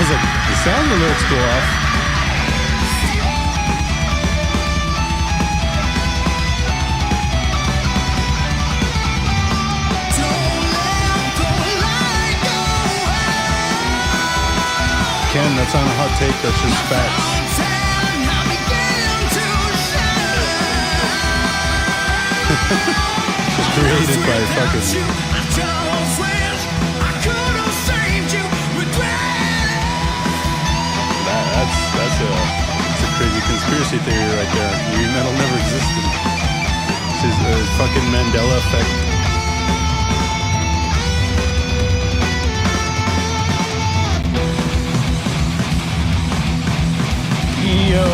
sound alerts go off. Ken, that's not a hot take. That's just facts. Just created by fucking. That's a crazy conspiracy theory right there. That'll never exist. This is a fucking Mandela effect. Yo.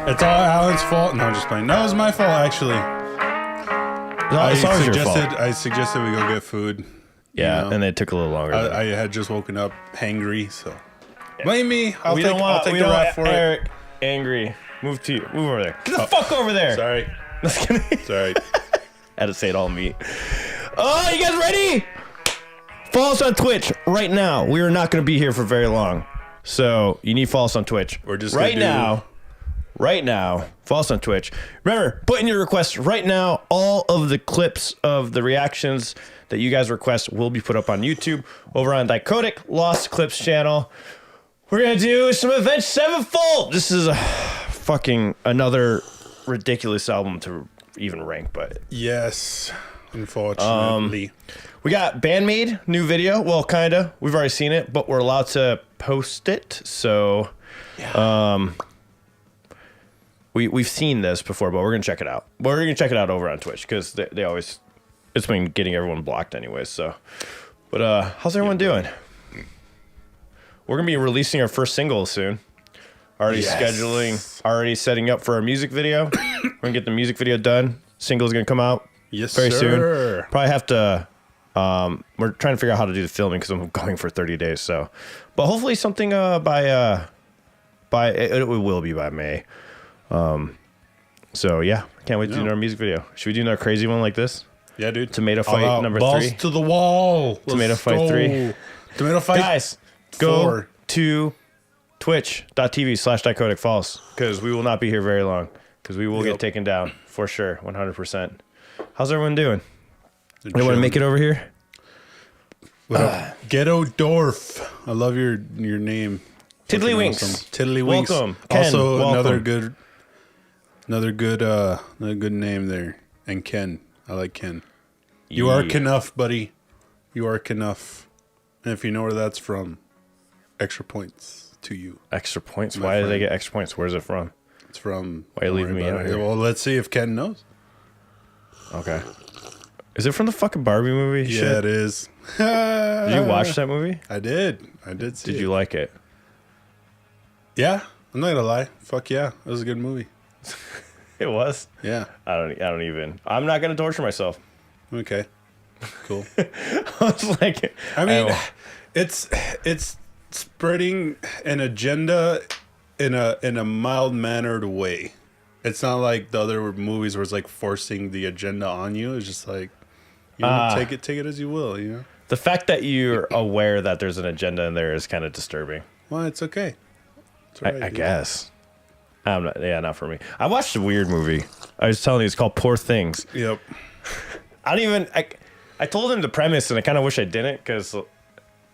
It's all Alan's fault. No, I'm just playing. No, it was my fault, actually. I suggested we go get food. Yeah, and it took a little longer. I had just woken up hangry, so blame me. I'll take the rap for Eric angry. Move over there. Get the fuck over there. Sorry. Sorry. Had to say it all me. Oh, you guys ready? Follow us on Twitch right now. We are not going to be here for very long, so you need to follow us on Twitch. We're just Right now, follow us on Twitch. Remember, put in your requests right now. All of the clips of the reactions that you guys request will be put up on YouTube over on Dicodec Lost Clips channel. We're going to do some Avenged Sevenfold. This is another ridiculous album to even rank, but yes, unfortunately. We got Bandmade, new video. Well, kind of. We've already seen it, but we're allowed to post it. So, yeah. We've seen this before, but we're gonna check it out. We're gonna check it out over on Twitch because they always, it's been getting everyone blocked anyways. So, but how's everyone doing? We're gonna be releasing our first single soon. Already setting up for our music video. We're gonna get the music video done. Single's gonna come out very soon. Probably have to. We're trying to figure out how to do the filming because I'm going for 30 days. So, but hopefully something by it will be by May. So yeah, can't wait to do our music video. Should we do another crazy one like this? Yeah, dude. Tomato fight number 3. Balls to the wall. Tomato fight 3. Tomato fight. Guys, go to twitch.tv/Dicodec False because we will not be here very long because we will get taken down for sure, 100%. How's everyone doing? You want to make it over here? What up? Ghetto Dorf. I love your name. Tiddlywinks. Awesome. Tiddlywinks. Welcome. Ken, also welcome. Another good name there. And Ken. I like Ken. You are Knuff, buddy. You are Knuff. And if you know where that's from, extra points to you. Extra points? Why did they get extra points? Where's it from? It's from... Why are you leaving me out here? Well, let's see if Ken knows. Okay. Is it from the fucking Barbie movie? Yeah, Shit. It is. Did you watch that movie? I did see it. Did you like it? Yeah. I'm not gonna lie. Fuck yeah. It was a good movie. It was? Yeah. I'm not gonna torture myself. Okay. Cool. I was like, I mean, it's spreading an agenda in a mild-mannered way. It's not like the other movies where it's like forcing the agenda on you. It's just like, you know, take it as you will, you know? The fact that you're aware that there's an agenda in there is kind of disturbing. Well, it's okay. It's right, I guess. Not for me. I watched a weird movie. I was telling you, it's called Poor Things. Yep. I told him the premise, and I kind of wish I didn't, because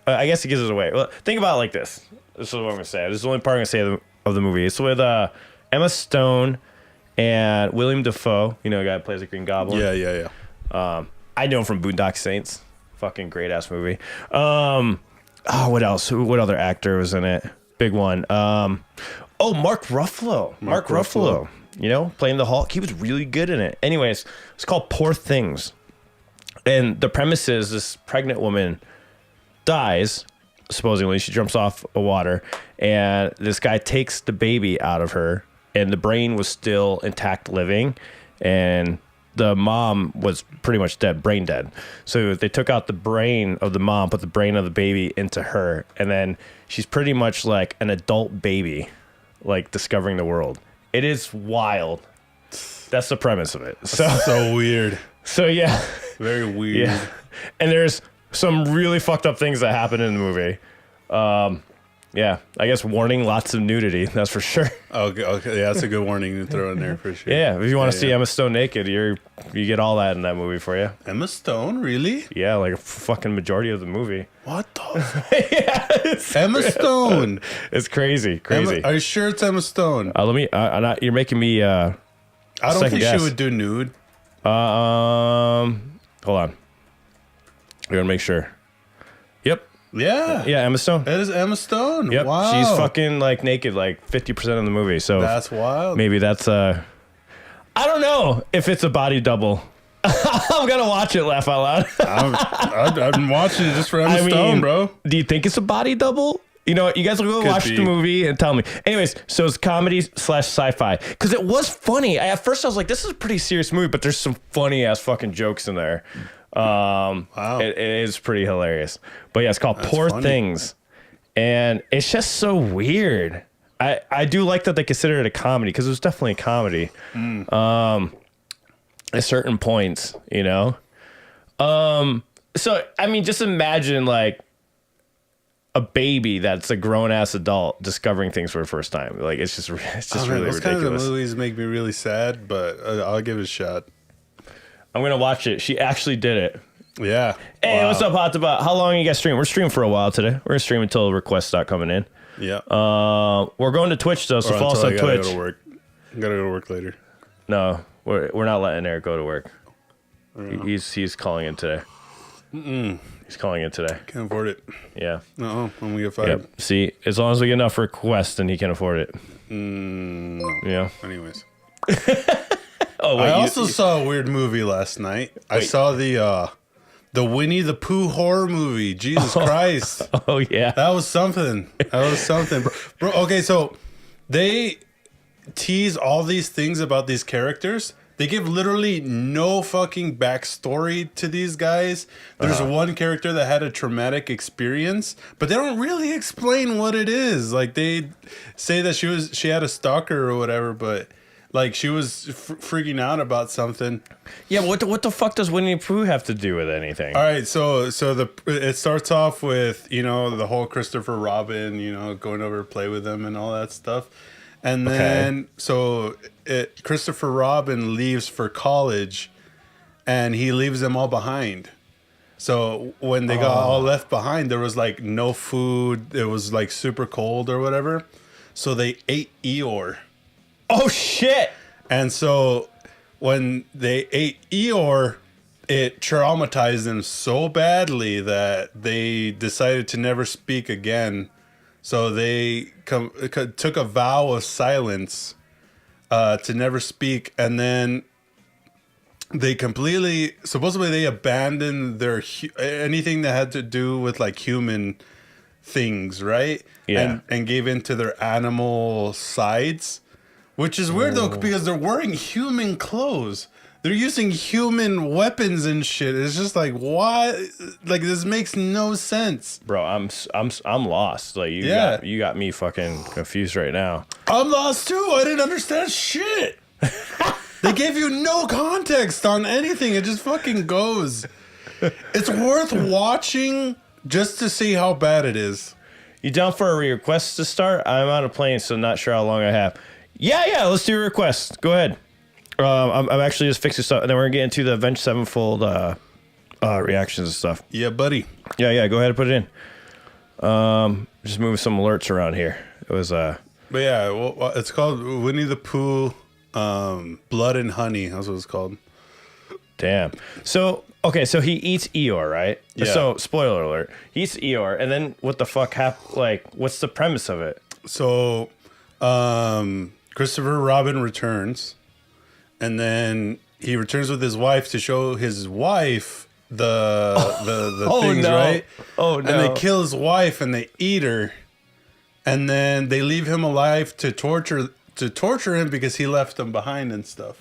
I guess it gives it away. Well, think about it like this. This is what I'm going to say. This is the only part I'm going to say of the movie. It's with Emma Stone and William Dafoe. You know, the guy who plays the Green Goblin. Yeah. I know him from Boondock Saints. Fucking great-ass movie. What else? What other actor was in it? Big one. Mark Ruffalo. Mark Ruffalo. You know, playing the Hulk. He was really good in it. Anyways, it's called Poor Things. And the premise is this pregnant woman dies, supposedly. She jumps off a water. And this guy takes the baby out of her. And the brain was still intact living. And the mom was pretty much dead, brain dead. So they took out the brain of the mom, put the brain of the baby into her, and then she's pretty much like an adult baby, like discovering the world. It is wild. That's the premise of it. So weird. So yeah, very weird. Yeah, and there's some really fucked up things that happen in the movie. Yeah, I guess warning, lots of nudity, that's for sure. Okay, yeah, that's a good warning to throw in there for sure. Yeah, if you want to see Emma Stone naked, you get all that in that movie for you. Emma Stone, really? Yeah, like a fucking majority of the movie. What the? Yeah, Emma Stone. It's crazy. Are you sure it's Emma Stone? Let me. You're making me. I don't think she would do nude. Hold on. We're gonna make sure. Yep. Yeah. Yeah, Emma Stone. It is Emma Stone. Yep. Wow. She's fucking like naked like 50% of the movie. So that's wild. Maybe that's I don't know if it's a body double. I'm gonna watch it, laugh out loud. I'm watching it just for Emma Stone, bro. Do you think it's a body double? You know what? You guys will go watch the movie and tell me. Anyways, so it's comedy / sci-fi. Because it was funny. At first I was like, this is a pretty serious movie, but there's some funny ass fucking jokes in there. Wow. It is pretty hilarious. But yeah, it's called Poor Things. And it's just so weird. I do like that they consider it a comedy, because it was definitely a comedy. At certain points, you know? So, I mean, just imagine like a baby that's a grown-ass adult discovering things for the first time. Like, it's just really ridiculous. Those kinds of movies make me really sad, but I'll give it a shot. I'm going to watch it. She actually did it. Yeah. Hey, what's up, Hot About? How long are you guys streaming? We're streaming for a while today. We're going to stream until requests start coming in. Yeah. We're going to Twitch, though, so follow us on Twitch. Go to work. Gotta go to work later. No, we're not letting Eric go to work. He's calling in today. He's calling in today. Can't afford it. Yeah. I'm gonna get fired. Yep. See, as long as we get enough requests, then he can afford it. No. Yeah. Anyways. Oh, wait, I also saw a weird movie last night. I saw the Winnie the Pooh horror movie. Jesus Christ. Oh yeah. That was something. Bro. Okay, so they tease all these things about these characters. They give literally no fucking backstory to these guys. There's one character that had a traumatic experience, but they don't really explain what it is. Like, they say that she had a stalker or whatever, but like she was freaking out about something. Yeah, what the fuck does Winnie the Pooh have to do with anything? All right, so it starts off with, you know, the whole Christopher Robin, you know, going over to play with them and all that stuff. And then, Christopher Robin leaves for college, and he leaves them all behind. So when they got all left behind, there was like no food. It was like super cold or whatever. So they ate Eeyore. Oh shit! And so when they ate Eeyore, it traumatized them so badly that they decided to never speak again. So they took a vow of silence to never speak, and then they supposedly they abandoned their anything that had to do with like human things, right? Yeah. And gave into their animal sides, which is weird though, because they're wearing human clothes. They're using human weapons and shit. It's just like, why? Like, this makes no sense, bro. I'm lost. Like, you got me fucking confused right now. I'm lost too. I didn't understand shit. They gave you no context on anything. It just fucking goes. It's worth watching just to see how bad it is. You down for a request to start? I'm on a plane, so not sure how long I have. Yeah. Let's do a request. Go ahead. I'm actually just fixing stuff, and then we're gonna get into the Avenged Sevenfold reactions and stuff. Yeah, buddy. Yeah. Go ahead and put it in. Just moving some alerts around here. It was But yeah, well, it's called Winnie the Pooh, Blood and Honey. That's what it's called. Damn. So so he eats Eeyore, right? Yeah. So spoiler alert, he eats Eeyore, and then what the fuck happened? Like, what's the premise of it? So, Christopher Robin returns. And then he returns with his wife to show his wife the things, right? Oh no! And they kill his wife and they eat her, and then they leave him alive to torture him because he left them behind and stuff.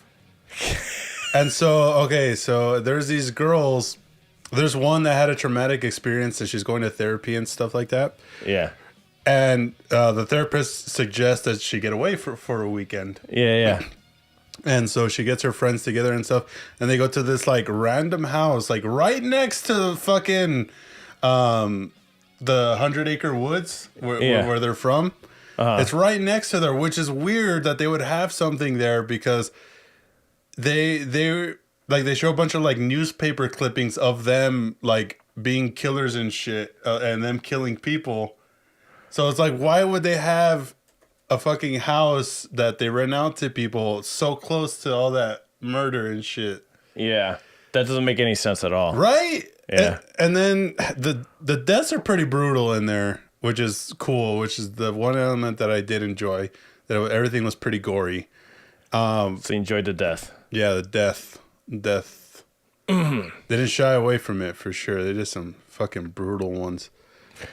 And so there's these girls. There's one that had a traumatic experience and she's going to therapy and stuff like that. Yeah. And the therapist suggests that she get away for a weekend. Yeah. And so she gets her friends together and stuff, and they go to this like random house, like right next to the fucking the 100-acre woods where they're from. It's right next to there, which is weird that they would have something there because they show a bunch of like newspaper clippings of them like being killers and shit, and them killing people. So it's like, why would they have a fucking house that they rent out to people so close to all that murder and shit? Yeah, that doesn't make any sense at all. Right? Yeah. And then the deaths are pretty brutal in there, which is cool, which is the one element that I did enjoy. That everything was pretty gory. So you enjoyed the death. Yeah, the death. They didn't shy away from it for sure. They did some fucking brutal ones.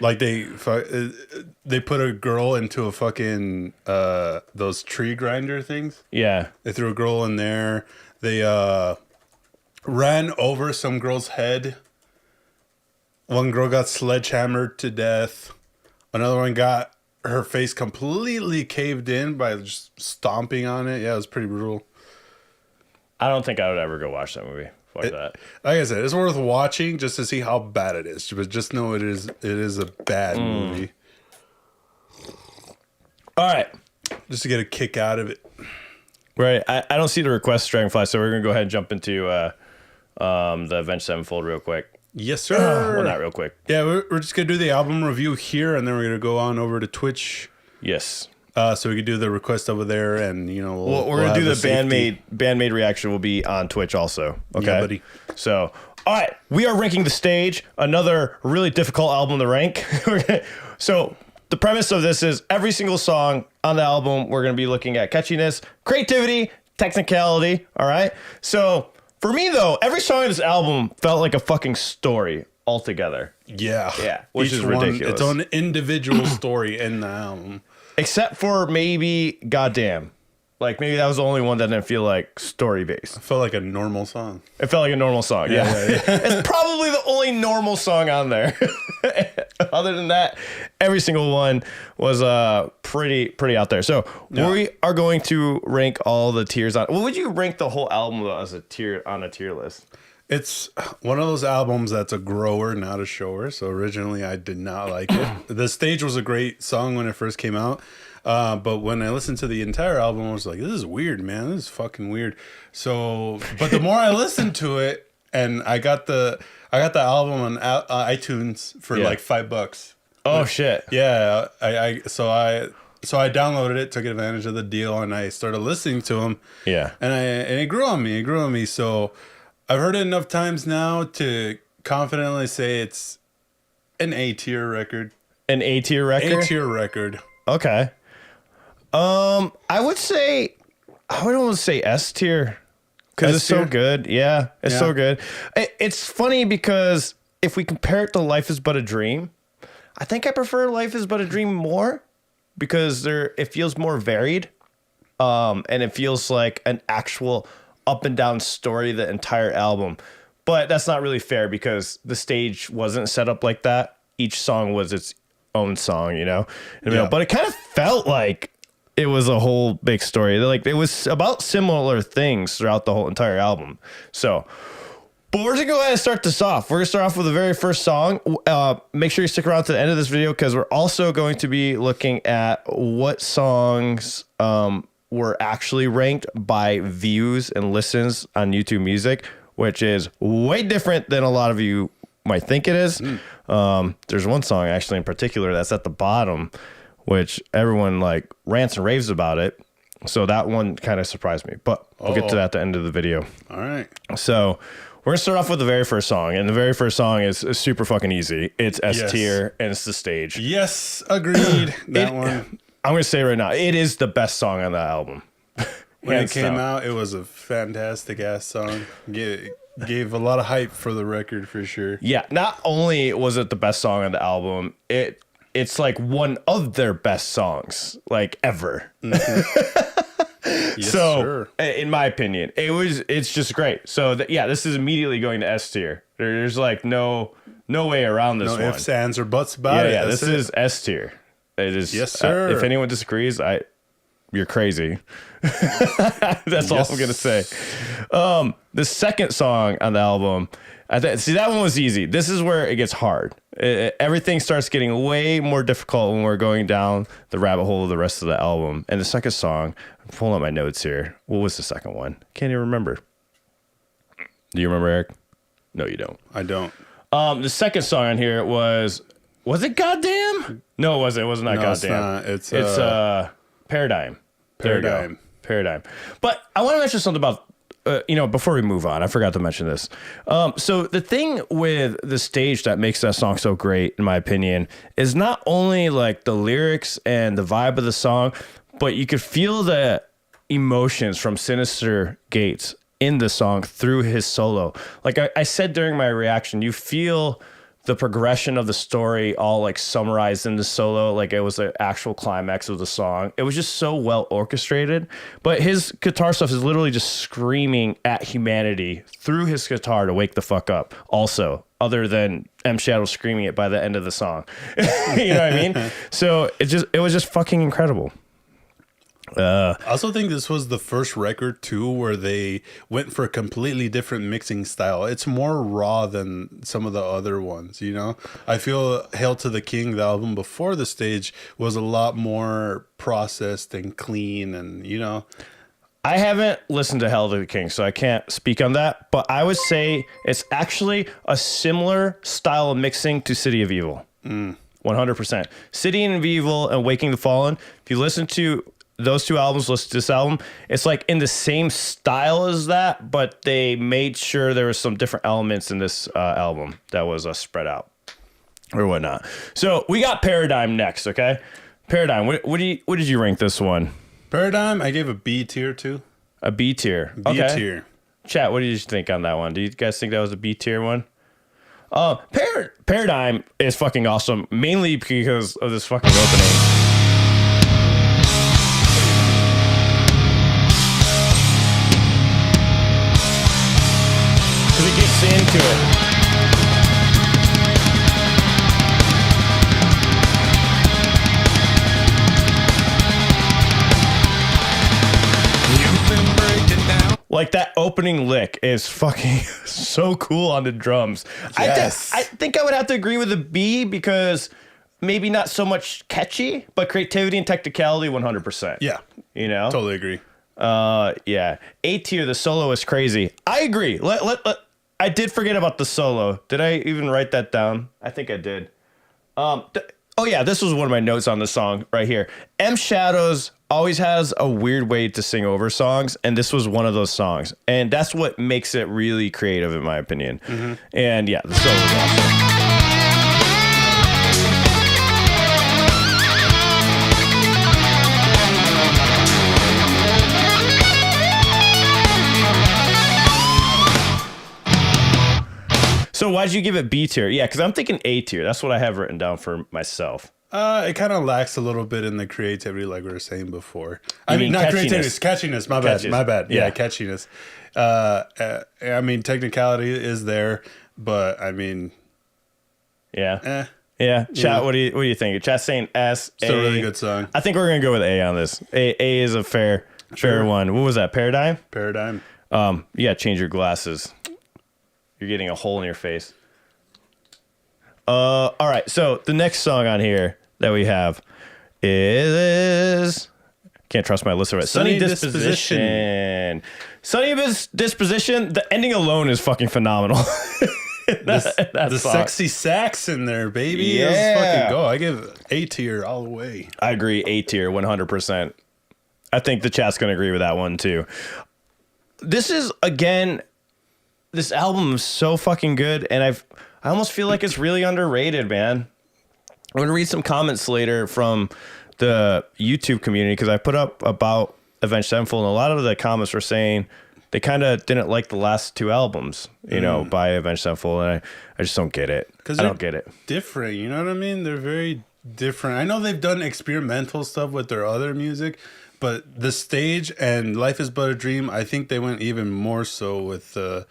Like they put a girl into a fucking those tree grinder things. Yeah. They threw a girl in there. They ran over some girl's head. One girl got sledgehammered to death. Another one got her face completely caved in by just stomping on it. Yeah, it was pretty brutal. I don't think I would ever go watch that movie. Fuck that. Like I said, it's worth watching just to see how bad it is. But just know it is a bad movie. All right. Just to get a kick out of it. Right. I don't see the request, Dragonfly, so we're going to go ahead and jump into the Avenged Sevenfold real quick. Yes, sir. Well, not real quick. Yeah, we're just going to do the album review here, and then we're going to go on over to Twitch. Yes. So we could do the request over there, and, you know... We're going to do the bandmade reaction will be on Twitch also. Okay? Yeah, buddy. So, all right. We are ranking The Stage, another really difficult album to rank. So, the premise of this is every single song on the album, we're going to be looking at catchiness, creativity, technicality, all right? So... For me, though, every song on this album felt like a fucking story altogether. Yeah. Which is ridiculous. Its own individual story in the album. Except for maybe Goddamn. Like, maybe that was the only one that didn't feel like story-based. It felt like a normal song. It felt like a normal song, yeah. It's probably the only normal song on there. Other than that, every single one was pretty out there. So we are going to rank all the tiers on. What would you rank the whole album as a tier list? It's one of those albums that's a grower, not a shower. So originally I did not like it. The Stage was a great song when it first came out. But when I listened to the entire album, I was like, this is weird, man. This is fucking weird. So, but the more I listened to it, and I got the album on iTunes for like $5. Oh shit. Yeah. So I downloaded it, took advantage of the deal, and I started listening to them. Yeah. And it grew on me. So I've heard it enough times now to confidently say it's an A-tier record. An A-tier record? A-tier record. Okay. I would almost say S tier because it's so good. Yeah, it's so good. It's funny because if we compare it to Life Is But a Dream, I think I prefer Life Is But a Dream more because it feels more varied, and it feels like an actual up and down story the entire album. But that's not really fair because The Stage wasn't set up like that. Each song was its own song, you know? But it kind of felt like it was a whole big story. Like it was about similar things throughout the whole entire album. So, but we're gonna go ahead and start this off. We're gonna start off with the very first song. Make sure you stick around to the end of this video because we're also going to be looking at what songs were actually ranked by views and listens on YouTube Music, which is way different than a lot of you might think it is. There's one song actually in particular that's at the bottom, which everyone like rants and raves about it. So that one kind of surprised me, but we'll get to that at the end of the video. All right. So we're gonna start off with the very first song, and the very first song is super fucking easy. It's S tier, and it's The Stage. Yes, agreed. That one. I'm gonna say right now, it is the best song on that album. When it came out, it was a fantastic ass song. Gave a lot of hype for the record for sure. Yeah, not only was it the best song on the album, it's like one of their best songs like ever. Yes, So, sir. in my opinion, it's just great. So, this is immediately going to S tier. There's like no way around this No one. ifs, ands, or buts about it. Yeah, That's this is S tier. It is. Yes, sir. If anyone disagrees, you're crazy. That's all I'm gonna say. The second song on the album, see, that one was easy. This is where it gets hard. Everything starts getting way more difficult when we're going down the rabbit hole of the rest of the album. And the second song, I'm pulling up my notes here. What was the second one? Can't even remember. Do you remember, Eric? No, you don't. I don't. The second song on here was it Goddamn? No, it wasn't. It was not No, Goddamn. it's Paradigm. There we go. Paradigm. Paradigm. But I want to mention something about, before we move on, I forgot to mention this. So the thing with the stage that makes that song so great, in my opinion, is not only like the lyrics and the vibe of the song, but you could feel the emotions from Sinister Gates in the song through his solo. Like I said during my reaction, you feel the progression of the story all like summarized in the solo, like it was the actual climax of the song. It was just so well orchestrated. But his guitar stuff is literally just screaming at humanity through his guitar to wake the fuck up. Also, other than M Shadow screaming it by the end of the song. You know what I mean? So it was just fucking incredible. I also think this was the first record too where they went for a completely different mixing style. It's more raw than some of the other ones, you know. I feel Hail to the King, the album before the stage, was a lot more processed and clean, and you know. I haven't listened to Hail to the King, so I can't speak on that, but I would say it's actually a similar style of mixing to City of Evil. 100%. City of Evil and Waking the Fallen, if you listen to those two albums, listen to this album, it's like in the same style as that, but they made sure there was some different elements in this album that was spread out or whatnot. So we got Paradigm next, okay? Paradigm, what did you rank this one? Paradigm, I gave a B tier too. A B tier. B tier. Chat, what did you think on that one? Do you guys think that was a B tier one? Paradigm is fucking awesome, mainly because of this fucking opening. Because it gets into it. Like that opening lick is fucking so cool on the drums. Yes. I think I would have to agree with a B because maybe not so much catchy, but creativity and technicality 100%. Yeah. You know? Totally agree. Yeah. A tier, the solo is crazy. I agree. I did forget about the solo. Did I even write that down? I think I did. Oh yeah, this was one of my notes on the song right here. M Shadows always has a weird way to sing over songs, and this was one of those songs. And that's what makes it really creative, in my opinion. Mm-hmm. And yeah, the solo is awesome. So why'd you give it B tier? Yeah, because I'm thinking A tier. That's what I have written down for myself. It kind of lacks a little bit in the creativity, like we were saying before. I mean, not catchiness. creativity, it's catchiness. My bad. Yeah, catchiness. I mean, technicality is there, but I mean, yeah. Yeah, chat. What do you think? Chat's saying S. It's a really good song. I think we're gonna go with A on this. A is a fair one. What was that? Paradigm. You gotta change your glasses. You're getting a hole in your face. All right. So the next song on here that we have is can't trust my list of it. Sunny Disposition. Sunny Disposition. The ending alone is fucking phenomenal. The sexy sax in there, baby. Yeah. Let's fucking go. I give A tier all the way. I agree. A tier, 100%. I think the chat's gonna agree with that one too. This is again. This album is so fucking good, and I almost feel like it's really underrated, man. I'm going to read some comments later from the YouTube community because I put up about Avenged Sevenfold, and a lot of the comments were saying they kind of didn't like the last two albums, you know, by Avenged Sevenfold, and I just don't get it. I don't get it. Different, you know what I mean? They're very different. I know they've done experimental stuff with their other music, but The Stage and Life Is But a Dream, I think they went even more so with the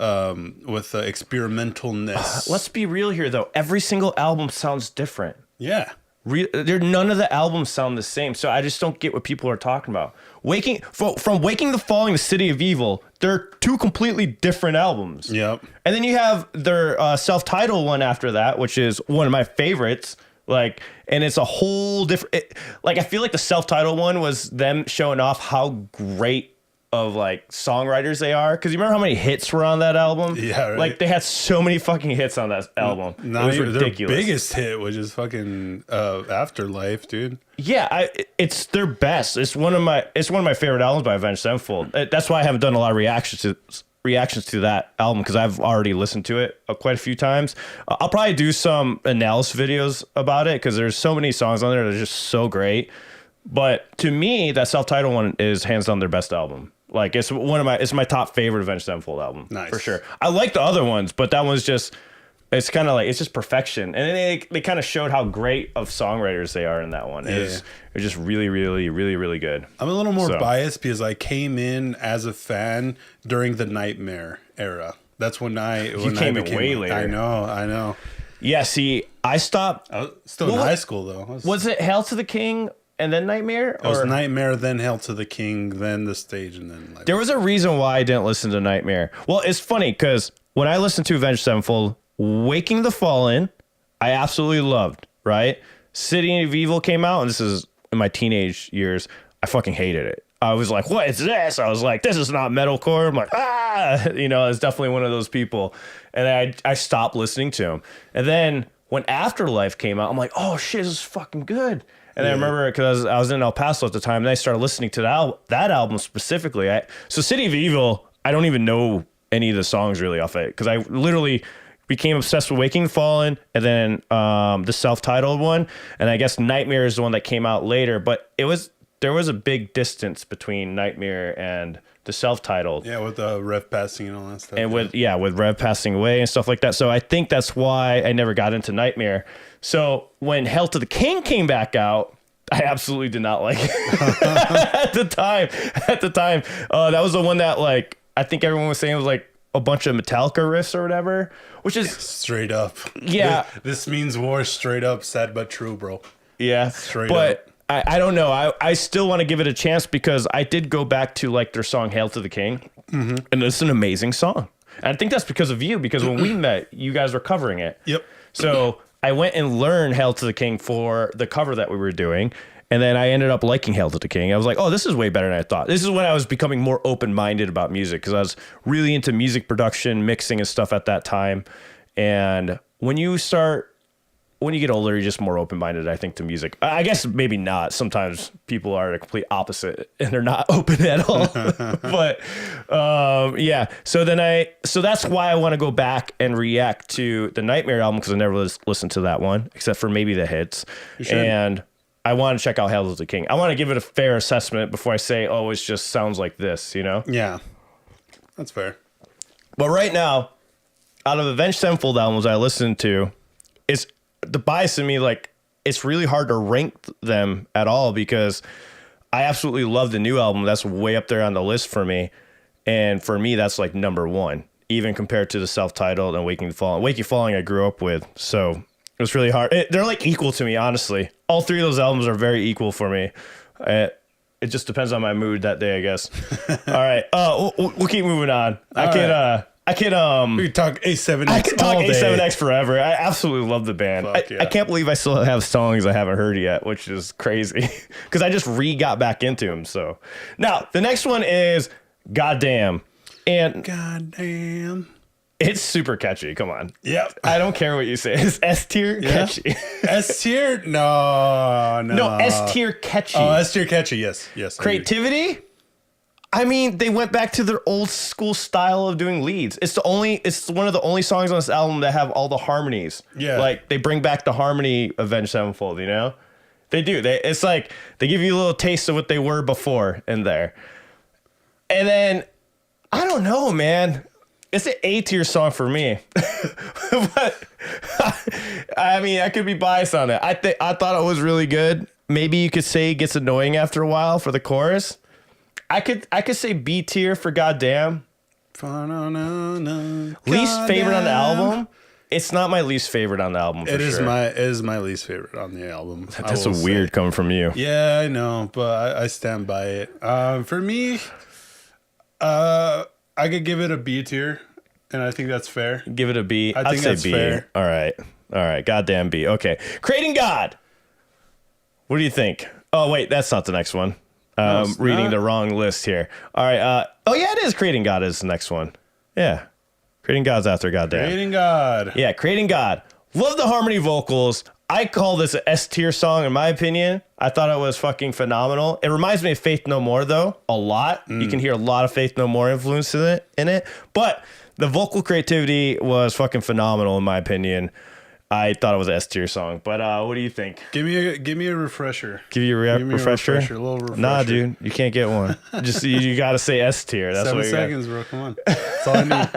experimentalness. Let's be real here, though. Every single album sounds different. Yeah. None of the albums sound the same, so I just don't get what people are talking about. From Waking the Falling to City of Evil, they're two completely different albums. Yep. And then you have their self-titled one after that, which is one of my favorites. Like, and it's a whole different. I feel like the self-titled one was them showing off how great of like songwriters they are, because you remember how many hits were on that album? Yeah, right. Like they had so many fucking hits on that album. It was ridiculous. Their biggest hit, which is fucking Afterlife, dude. Yeah, it's their best. It's one of my favorite albums by Avenged Sevenfold. That's why I haven't done a lot of reactions to that album, because I've already listened to it quite a few times. I'll probably do some analysis videos about it, because there's so many songs on there that are just so great. But to me, that self-titled one is hands down their best album. Like it's my top favorite Avenged Sevenfold album. Nice. For sure. I like the other ones, but that one's just, it's kind of like, it's just perfection. And they kind of showed how great of songwriters they are in that one. It's just really, really, really, really good. I'm a little more biased because I came in as a fan during the Nightmare era. That's when I came in way later. I know. Yeah, see, I stopped. I was still in high school though. Was it Hail to the King and then Nightmare? It was Nightmare, then Hail to the King, then The Stage, and then... There was a reason why I didn't listen to Nightmare. Well, it's funny, because when I listened to Avenged Sevenfold, Waking the Fallen, I absolutely loved, right? City of Evil came out, and this is in my teenage years. I fucking hated it. I was like, what is this? I was like, this is not metalcore. I'm like, it's definitely one of those people. And I stopped listening to him. And then when Afterlife came out, I'm like, oh, shit, this is fucking good. And I remember, because I was in El Paso at the time, and I started listening to that album specifically. So City of Evil, I don't even know any of the songs really off it, because I literally became obsessed with Waking the Fallen, and then the self-titled one, and I guess Nightmare is the one that came out later. But there was a big distance between Nightmare and the self-titled. Yeah, with Rev passing and all that stuff. And with Rev passing away and stuff like that. So I think that's why I never got into Nightmare. So when Hail to the King came back out, I absolutely did not like it at the time. That was the one that, like, I think everyone was saying was like a bunch of Metallica riffs or whatever, which is straight up. Yeah. This means war, straight up, sad but true, bro. Yeah. Straight but up. I don't know. I still want to give it a chance, because I did go back to like their song Hail to the King, and it's an amazing song. And I think that's because of you, because when we met, you guys were covering it. Yep. So I went and learned Hail to the King for the cover that we were doing. And then I ended up liking Hail to the King. I was like, oh, this is way better than I thought. This is when I was becoming more open-minded about music, because I was really into music production, mixing and stuff at that time. And when you get older, you're just more open-minded, I think, to music. I guess maybe not. Sometimes people are the complete opposite and they're not open at all. But yeah. So that's why I want to go back and react to the Nightmare album, because I never listened to that one, except for maybe the hits. And I want to check out Hail to the King. I want to give it a fair assessment before I say, oh, it just sounds like this, you know? Yeah. That's fair. But right now, out of Avenged Sevenfold albums I listened to, it's the bias in me, like, it's really hard to rank them at all, because I absolutely love the new album. That's way up there on the list for me. And for me, that's like number one, even compared to the self-titled and Waking the Falling. Waking Falling I grew up with, so it was really hard. They're like equal to me, honestly. All three of those albums are very equal for me. It just depends on my mood that day, I guess. All right. We'll keep moving on. I could talk A7X. I could talk A7X forever. I absolutely love the band. I can't believe I still have songs I haven't heard yet, which is crazy, because I just got back into them. So now the next one is Goddamn. And Goddamn. It's super catchy. Come on. Yep. I don't care what you say. It's S tier catchy. S tier? No. No, S tier catchy. Oh, S tier catchy. Yes. Creativity? I mean, they went back to their old school style of doing leads. It's one of the only songs on this album that have all the harmonies. Yeah. Like, they bring back the harmony Avenged Sevenfold, you know? They do. It's like they give you a little taste of what they were before in there. And then, I don't know, man. It's an A tier song for me. But I mean, I could be biased on it. I thought it was really good. maybe you could say gets annoying after a while for the chorus. I could say B tier for Goddamn. Least favorite on the album. It's not my least favorite on the album. It is my least favorite on the album. That's so weird coming from you. Yeah, I know, but I stand by it. For me, I could give it a B tier, and I think that's fair. Give it a B. I think that's B. fair. All right. Goddamn B. Okay. Creating God. What do you think? Oh wait, that's not the next one. Reading the wrong list here. All right. Oh yeah, it is. Creating God is the next one. Yeah. Creating God's after Goddamn. Creating God. Yeah, Creating God. Love the harmony vocals. I call this an S tier song in my opinion. I thought it was fucking phenomenal. It reminds me of Faith No More though, a lot. You can hear a lot of Faith No More influence in it. But the vocal creativity was fucking phenomenal in my opinion. I thought it was an S tier song. But what do you think? Give me a refresher. Give you a refresher? A little refresher. Nah, dude, you can't get one. Just you got to say S tier. That's 7 what seconds, bro. Come on. That's all I need.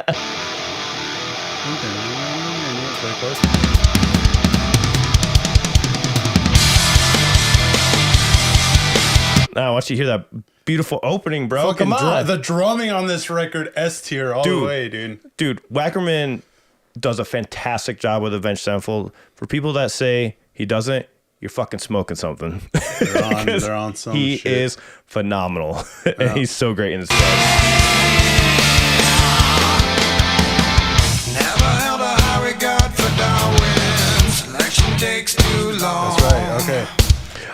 Now, once you hear that beautiful opening, bro, fucking come on. The drumming on this record, S tier all the way, dude. Dude, Wackerman does a fantastic job with Avenged Sevenfold. For people that say he doesn't, you're fucking smoking something. They're on some shit. He is phenomenal. And he's so great in this song. Never held a high regard for Darwin. Selection takes too long. That's right. Okay.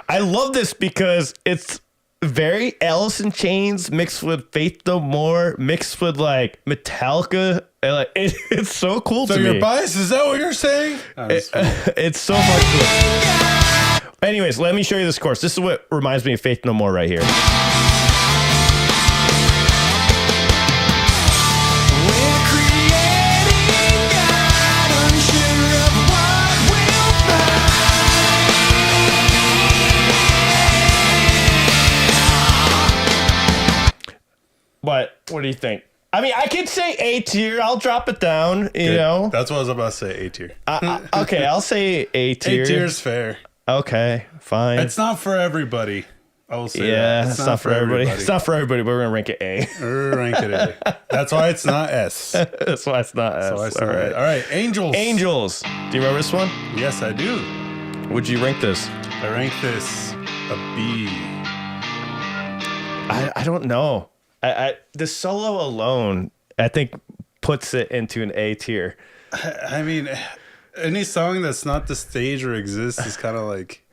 I love this because it's very Alice in Chains mixed with Faith No More, mixed with like Metallica. And, it's so cool to me. So you're biased? Is that what you're saying? It's so much cool. Anyways, let me show you this chorus. This is what reminds me of Faith No More right here. But what do you think? I mean, I could say A tier. I'll drop it down, you know. That's what I was about to say, A tier. Okay, I'll say A tier. A tier's fair. Okay, fine. It's not for everybody. I will say that. It's not for everybody. It's not for everybody, but we're going to rank it A. We're rank it A. That's why it's not S. That's why it's not S. All right. Angels. Angels. Do you remember this one? Yes, I do. Would you rank this? I rank this a B. I don't know. The solo alone, I think, puts it into an A tier. I mean, any song that's not the stage or exists is kind of like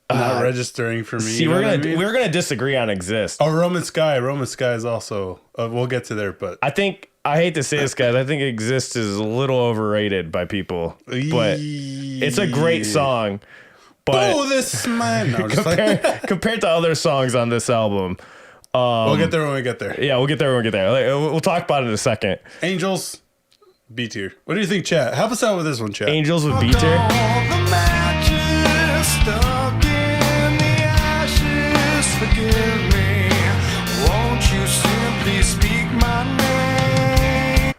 not registering for me. See, we're gonna disagree on exist. Oh, Roman Sky. Roman Sky is also. We'll get to there, but I hate to say this, guys. I think exist is a little overrated by people, but it's a great song. But this man. No, compared to other songs on this album. We'll get there when we get there. Yeah, we'll get there when we get there. We'll talk about it in a second. Angels, B tier. What do you think, chat? Help us out with this one, chat. Angels with B tier.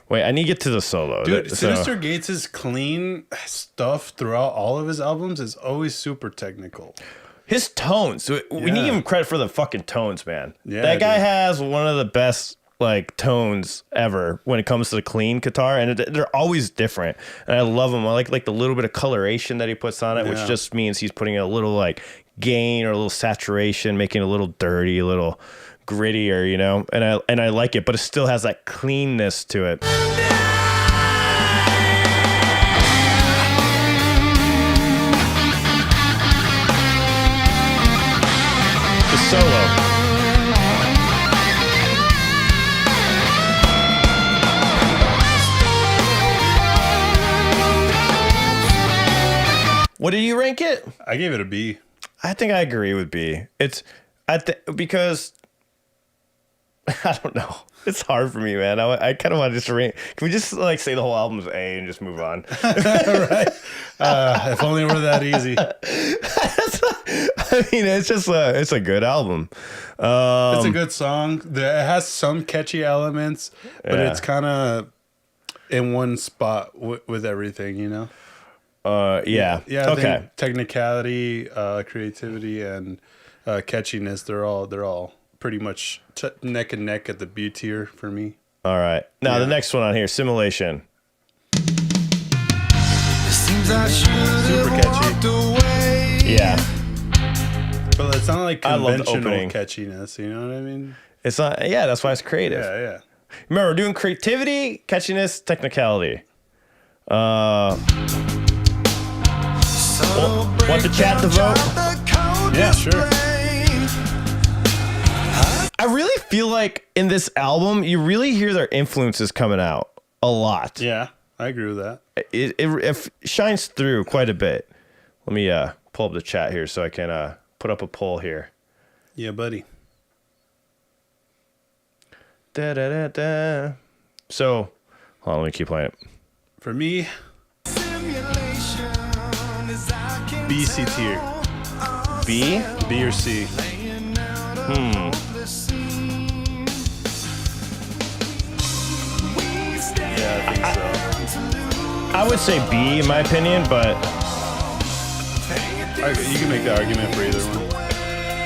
Wait, I need to get to the solo. Dude, Sinister Gates' clean stuff throughout all of his albums is always super technical. His tones. We need to give him credit for the fucking tones, man. Yeah, that guy has one of the best like tones ever when it comes to the clean guitar, and they're always different. And I love them. I like the little bit of coloration that he puts on it, which just means he's putting a little like gain or a little saturation, making it a little dirty, a little grittier, you know. And I like it, but it still has that cleanness to it. Solo. What do you rank it? I gave it a B. I think I agree with B. Because I don't know. It's hard for me, man. I kind of want to just rank. Can we just like say the whole album's A and just move on? Right. If only it were that easy. I mean, it's a good album. It's a good song. It has some catchy elements, but it's kind of in one spot with everything, you know? Yeah. Yeah. I Okay. think technicality, creativity, and catchiness. They're all pretty much neck and neck at the B tier for me. All right. Now the Yeah. next one on here, Simulation. Seems I should Super have catchy. walked away. Yeah. But it's not like I love the conventional opening. catchiness. You know what I mean? It's not. Yeah, that's why it's creative. Yeah. Yeah. Remember, we're doing creativity, catchiness, technicality. Want the chat to vote? Yeah, sure. I really feel like in this album, you really hear their influences coming out a lot. Yeah, I agree with that. It shines through quite a bit. Let me pull up the chat here so I can put up a poll here. Yeah, buddy. Da, da, da, da. So, hold on, let me keep playing it. For me, B, C tier. B? B or C. Yeah, I think so. I would say B in my opinion, but You can make the argument for either one.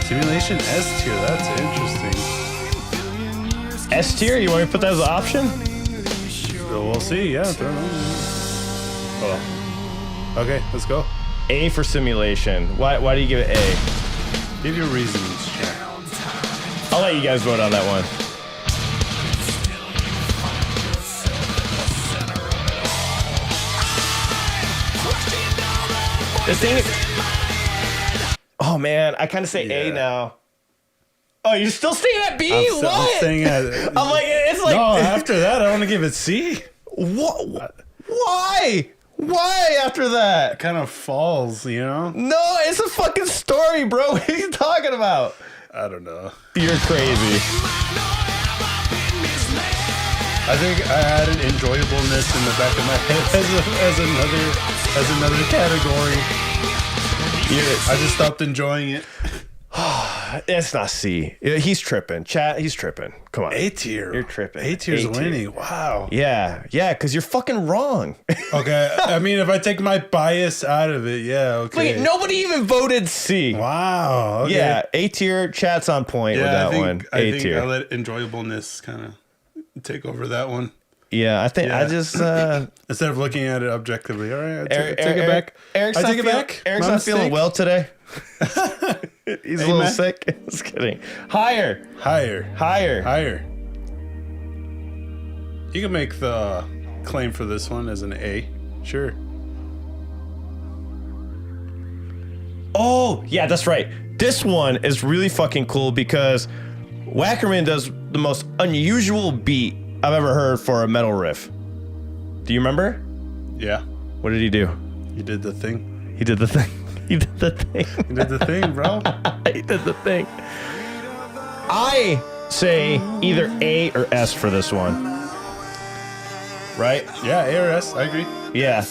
Simulation S tier, that's interesting. S tier, you want me to put that as an option? So we'll see, yeah. Throw it on. Oh. Okay, let's go. A for Simulation. Why do you give it A? Give your reasons. I'll let you guys vote on that one. The thing is, oh man, I kind of say A Yeah. now. Oh, you're still staying at B? I'm What? staying at I'm like, it's like, no, after that, I want to give it C. what? Why? Why after that? It kind of falls, you know? No, it's a fucking story, bro. What are you talking about? I don't know. You're crazy. I think I added enjoyableness in the back of my head as another category. I just stopped enjoying it. It's not C. He's tripping. Chat, he's tripping. Come on. A tier. You're tripping. A tier's A tier. winning. Wow. Yeah, because you're fucking wrong. Okay. I mean, if I take my bias out of it, yeah. Okay. Wait, nobody even voted C. Wow. Okay. Yeah, A tier. Chat's on point with that one. I A think tier. I let enjoyableness kind of take over that one Yeah, I think I Yeah. just. instead of looking at it objectively. All right, I Eric- take it back. Eric's I not take it feeling- back. Eric's My not feeling mistake. well today. He's a little Amen. sick. Just kidding. Higher. Higher. You can make the claim for this one as an A. Sure. Oh, yeah, that's right. This one is really fucking cool because Wackerman does the most unusual beat I've ever heard for a metal riff. Do you remember? Yeah. What did he do? You did the thing. He did the thing. He did the thing. You did the thing, bro. He did the thing. I say either A or S for this one. Right? Yeah, A or S. I agree. Yeah.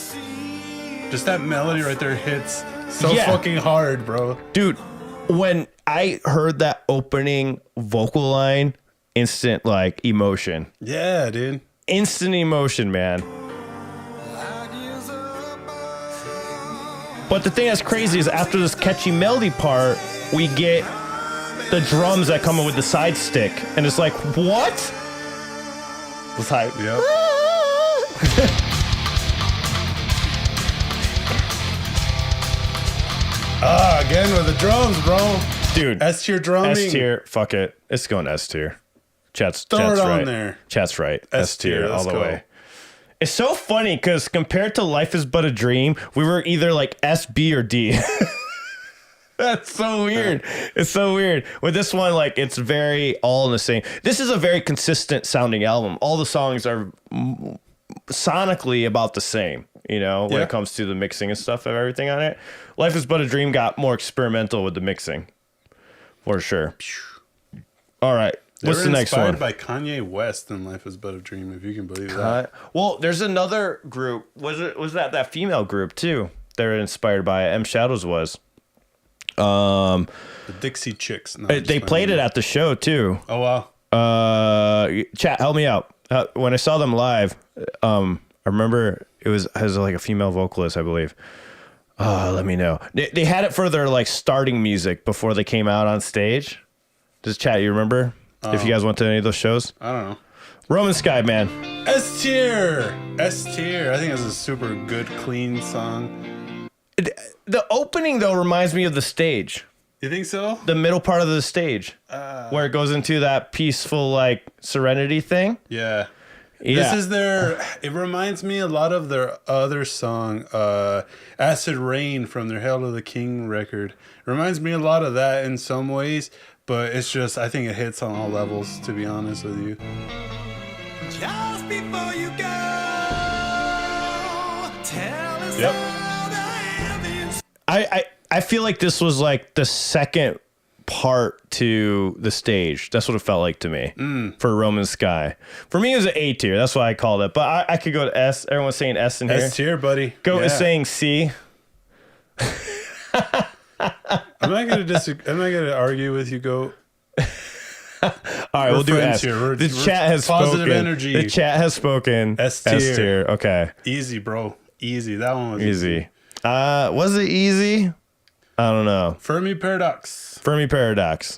Just that melody right there hits so Yeah. fucking hard, bro. Dude, when I heard that opening vocal line, instant like emotion. Yeah, dude. Instant emotion, man. But the thing that's crazy is after this catchy melody part, we get the drums that come in with the side stick. And it's like, what? It's like, Yep. Again with the drums, bro. dude, S tier drumming. S tier, fuck it. It's going S tier. Chat's Throw it on right. there. Chat's right. S tier all let's the go. way. It's so funny because compared to Life is But a Dream, we were either like S, B, or D. That's so weird. It's so weird. With this one, like, it's very all in the same. This is a very consistent sounding album. All the songs are sonically about the same, you know, when Yeah. it comes to the mixing and stuff of everything on it. Life is But a Dream got more experimental with the mixing, for sure. All right. They What's were the next inspired one? by Kanye West in Life is But a Dream, if you can believe that. Well, there's another group. Was that female group too? They're inspired by M Shadows was. The Dixie Chicks. No, I'm They just played it fucking- at the show too. Oh, wow. Chat, help me out. When I saw them live, I remember It has like a female vocalist, I believe. Let me know. They had it for their like starting music before they came out on stage. Just chat, you remember? If you guys went to any of those shows? I don't know. Roman Sky, man. S tier. S tier. I think it's a super good, clean song. The opening though reminds me of the stage. You think so? The middle part of the stage, where it goes into that peaceful like serenity thing. Yeah. Yeah. This is it reminds me a lot of their other song, Acid Rain from their Hail to the King record. It reminds me a lot of that in some ways, but it's just, I think it hits on all levels, to be honest with you. Just before you go, tell us Yep. how the heavens. I feel like this was like the second part to the stage. That's what it felt like to me for Roman Sky. For me, it was an A tier. That's why I called it. But I could go to S. Everyone's saying S in here. S tier, buddy. Go Yeah. saying C. I'm not gonna argue with you. Go. All right, we'll do friends S. here. The chat has positive spoken. energy. The chat has spoken. S tier. Okay. Easy, bro. Easy. That one was Easy. Was it easy? I don't know. Fermi Paradox. Fermi Paradox.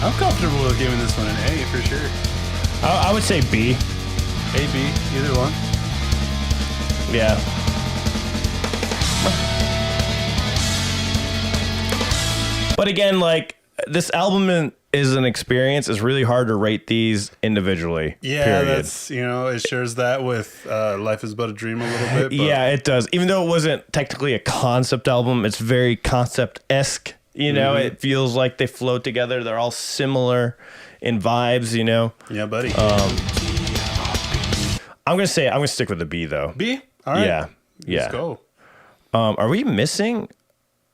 I'm comfortable with giving this one an A for sure. I would say B. A, B, either one. Yeah. But again, like this album is an experience. It's really hard to rate these individually. Yeah, period. that's, it shares that with Life is But a Dream a little bit. But Yeah, it does. Even though it wasn't technically a concept album, it's very concept-esque. It feels like they flow together. They're all similar in vibes, Yeah, buddy. I'm gonna stick with the B though. B? All right. Yeah. Let's go. Are we missing?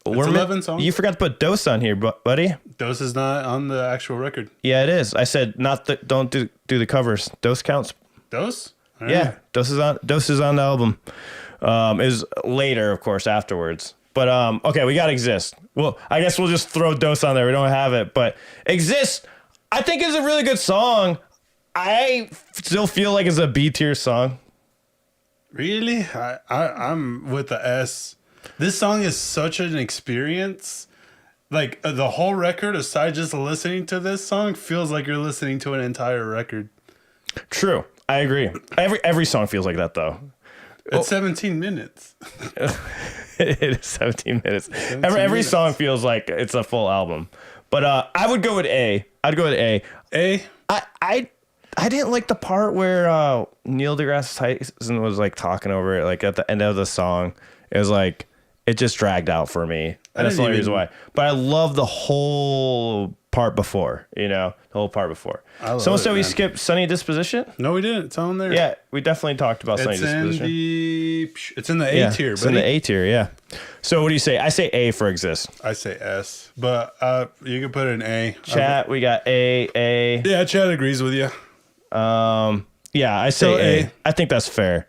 It's 11 songs. You forgot to put Dose on here, buddy. Dose is not on the actual record. Yeah, it is. I said don't do the covers. Dose counts. Dose? All right. Yeah, Dose is on the album. Is later, of course, afterwards. But okay, we got Exist. Well, I guess we'll just throw Dose on there. We don't have it, but Exist, I think is a really good song. I still feel like it's a B tier song. Really? I'm with the S. This song is such an experience. Like the whole record, aside just listening to this song, feels like you're listening to an entire record. True, I agree. Every song feels like that though. It's 17 minutes. It is 17 minutes. 17 Every minutes. song feels like it's a full album. But I would go with A. I'd go with A. A? I didn't like the part where Neil deGrasse Tyson was like talking over it, like at the end of the song. It was like it just dragged out for me. And that's the only reason why. But I love the whole part before, the whole part before. Someone said we skipped Sunny Disposition? No, we didn't. It's on there. Yeah, we definitely talked about Sunny It's Disposition. it's in the A tier, It's in the A tier, yeah. So what do you say? I say A for Exist. I say S, but you can put it in A. Chat, we got A. Yeah, Chad agrees with you. Yeah, I say So A. A. I think that's fair.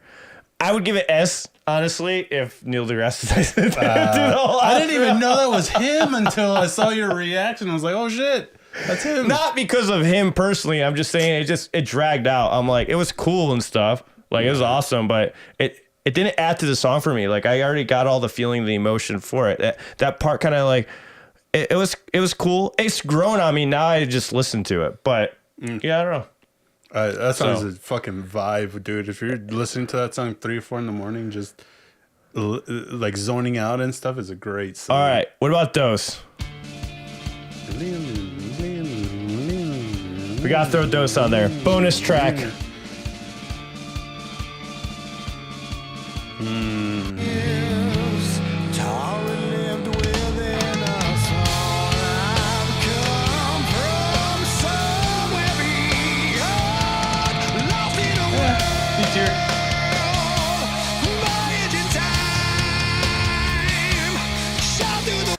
I would give it S, honestly, if Neil deGrasse Tyson did the whole I didn't outro. even know that was him until I saw your reaction. I was like, oh shit, that's him. Not because of him personally. I'm just saying it dragged out. I'm like, it was cool and stuff. Like, it was awesome, but it didn't add to the song for me. Like, I already got all the feeling, the emotion for it. That part kind of like, it was cool. It's grown on me. Now I just listen to it. But, yeah, I don't know. That song's a fucking vibe, dude. If you're listening to that song 3 or 4 in the morning, just like zoning out and stuff, is a great song. All right. What about Dose? We got to throw Dose on there. Bonus track.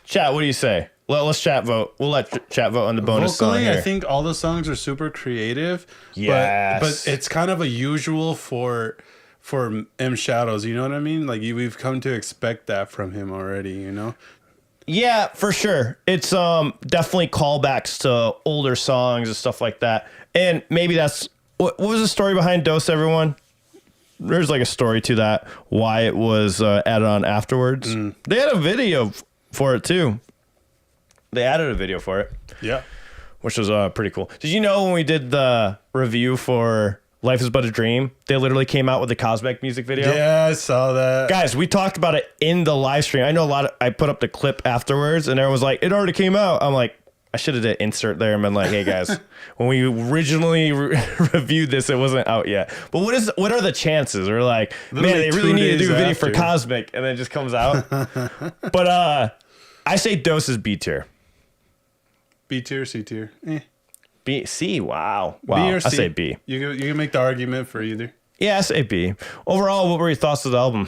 Chat, what do you say? Let's chat vote. We'll let chat vote on the bonus song Vocally, here. I think all the songs are super creative. Yes. But it's kind of a usual for M Shadows. You know what I mean? Like we've come to expect that from him already. Yeah, for sure. It's definitely callbacks to older songs and stuff like that. And maybe that's what was the story behind Dose, everyone? There's like a story to that, why it was added on afterwards. They had a video for it too. They added a video for it. Yeah. Which was pretty cool. Did you know when we did the review for Life is But a Dream, they literally came out with the Cosmic music video? Yeah, I saw that. Guys, we talked about it in the live stream. I know I put up the clip afterwards and everyone was like, it already came out. I'm like, I should have did insert there and been like, hey guys, when we originally reviewed this, it wasn't out yet. But what are the chances? We're like, Literally man, they really 2 need to do a days video after. for Cosmic, and then it just comes out. But I say Dose is B tier. B tier, C tier. B, C, wow. B or C? I say B. You can make the argument for either. Yeah, I say B. Overall, what were your thoughts of the album?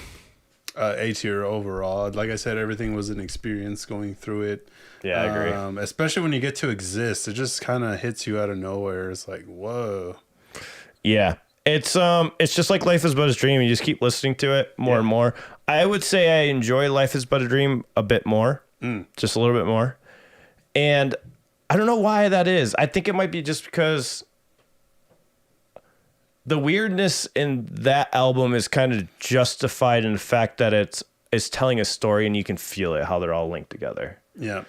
A tier overall. Like I said, everything was an experience going through it. Yeah, I agree. Especially when you get to Exist, it just kind of hits you out of nowhere. It's like, whoa. Yeah. It's just like Life is But a Dream. You just keep listening to it more and more. I would say I enjoy Life is But a Dream a bit more. Just a little bit more. And I don't know why that is. I think it might be just because the weirdness in that album is kind of justified in the fact that it's telling a story and you can feel it, how they're all linked together. Yeah.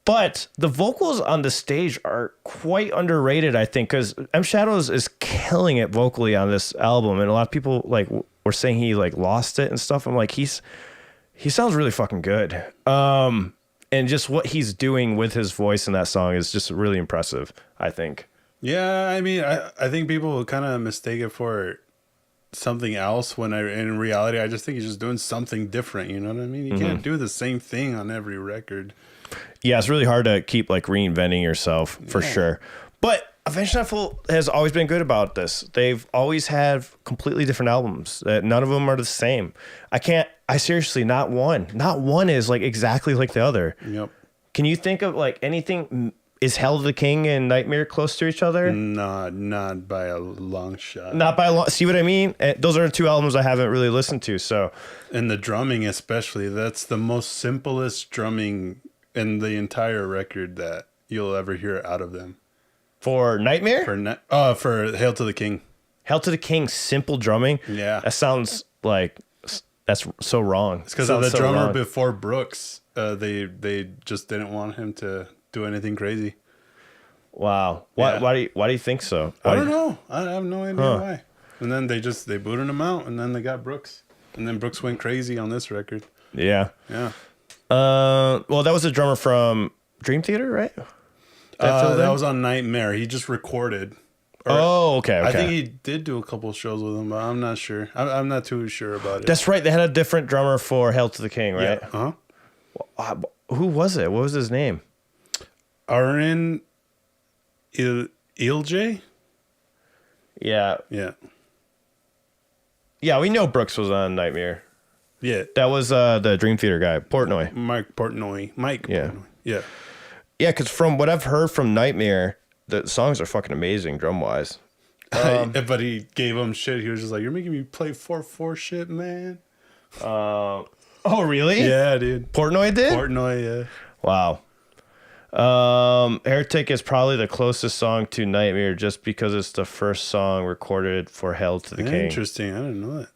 But the vocals on the stage are quite underrated, I think, because M Shadows is killing it vocally on this album, and a lot of people like were saying he like lost it and stuff. I'm like, he sounds really fucking good. And just what he's doing with his voice in that song is just really impressive, I think. Yeah, I mean, I think people kind of mistake it for something else when in reality, I just think he's just doing something different. You know what I mean? You can't do the same thing on every record. Yeah, it's really hard to keep like reinventing yourself for sure. But Avenged Sevenfold has always been good about this. They've always had completely different albums. None of them are the same. I seriously, not one is like exactly like the other. Yep. Can you think of like anything? Is Hell to the King and Nightmare close to each other? Not by a long shot. Not by a long. See what I mean? Those are two albums I haven't really listened to. So, And the drumming especially, that's the most simplest drumming in the entire record that you'll ever hear out of them. for Nightmare, for Hail to the King. Hell to the King, simple drumming. Yeah. That sounds like that's so wrong. It's because of the drummer before Brooks. They just didn't want him to do anything crazy. Wow. Yeah. Why do you think so? I don't know. I have no idea why. And then they booted him out, and then they got Brooks. And then Brooks went crazy on this record. Yeah. Yeah. Well, that was a drummer from Dream Theater, right? That was on Nightmare. He just recorded. Okay. I think he did do a couple shows with him, but I'm not sure. I'm not too sure about it. That's right. They had a different drummer for Hail to the King, right? Yeah. Who was it? What was his name? Aaron Ilj? Yeah. Yeah. Yeah, we know Brooks was on Nightmare. Yeah. That was the Dream Theater guy, Portnoy. Mike Portnoy. Portnoy. Yeah. Yeah, because from what I've heard from Nightmare, the songs are fucking amazing drum-wise. But he gave him shit. He was just like, "You're making me play 4/4 shit, man." Oh, really? Yeah, dude. Portnoy did? Portnoy, yeah. Wow. Heretic is probably the closest song to Nightmare just because it's the first song recorded for Hail to the King. Interesting. I didn't know that.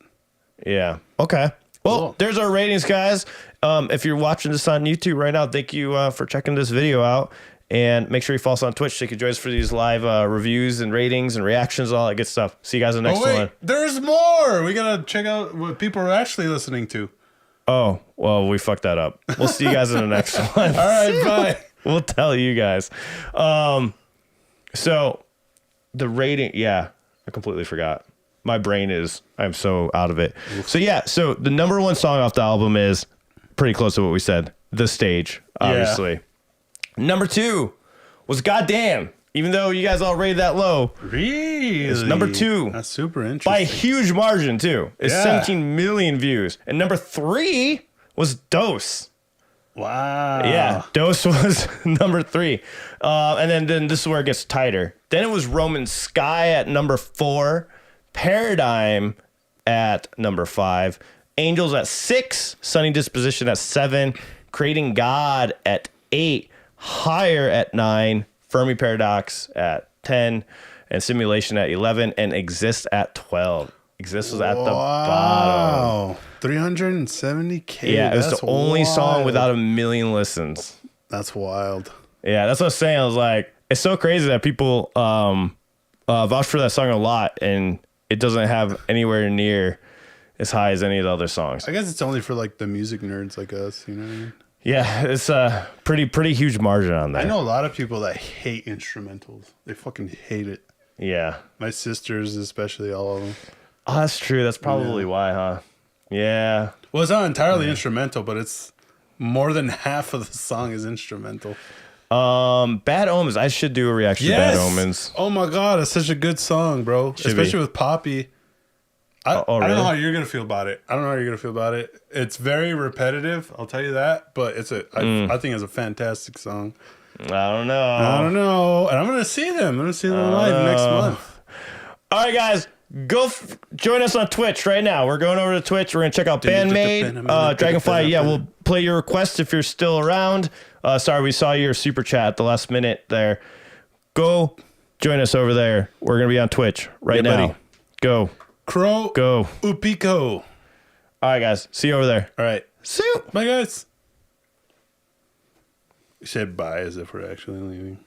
Yeah. Okay. Well, Cool. There's our ratings, guys. If you're watching this on YouTube right now, thank you for checking this video out. And make sure you follow us on Twitch so you can join us for these live reviews and ratings and reactions, all that good stuff. See you guys in the next one. There's more. We got to check out what people are actually listening to. Oh, well, we fucked that up. We'll see you guys in the next one. All right, bye. We'll tell you guys. So the rating, I completely forgot. My brain I'm so out of it. Oof. So the number one song off the album is pretty close to what we said. The Stage, obviously. Yeah. Number 2 was Goddamn. Even though you guys all rated that low. Really? It's number 2. That's super interesting. By a huge margin, too. It's 17 million views. And number 3 was Dose. Wow. Yeah, Dose was number 3. And then this is where it gets tighter. Then it was Roman Sky at number 4. Paradigm at number 5. Angels at 6. Sunny Disposition at 7. Creating God at 8. Higher at 9. Fermi Paradox at 10. and Simulation at 11, and Exist at 12. Exist was at the bottom. Wow. 370K. Yeah, it was That's the only song wild. without 1 million listens. That's wild. Yeah, that's what I was saying. I was like, it's so crazy that people vouch for that song a lot, and it doesn't have anywhere near as high as any of the other songs. I guess it's only for like the music nerds like us, you know what I mean? Yeah, it's a pretty huge margin on that. I know a lot of people that hate instrumentals. They fucking hate it. Yeah. My sisters, especially, all of them. Oh, that's true. That's probably why, huh? Yeah. Well, it's not entirely instrumental, but it's more than half of the song is instrumental. Bad Omens. I should do a reaction to Bad Omens. Oh my god, it's such a good song, bro. Especially with Poppy. I don't know how you're gonna feel about it. It's very repetitive, I'll tell you that. But I think it's a fantastic song. I don't know. And I'm gonna see them. Live next month. All right, guys. Go join us on Twitch right now. We're going over to Twitch. We're going to check out Bandmade, Dragonfly. Yeah, we'll play your request if you're still around. Sorry, we saw your super chat at the last minute there. Go join us over there. We're going to be on Twitch right now. Buddy. Go. Crow. Go. Upiko. All right, guys. See you over there. All right. See you. Bye, guys. We said bye as if we're actually leaving.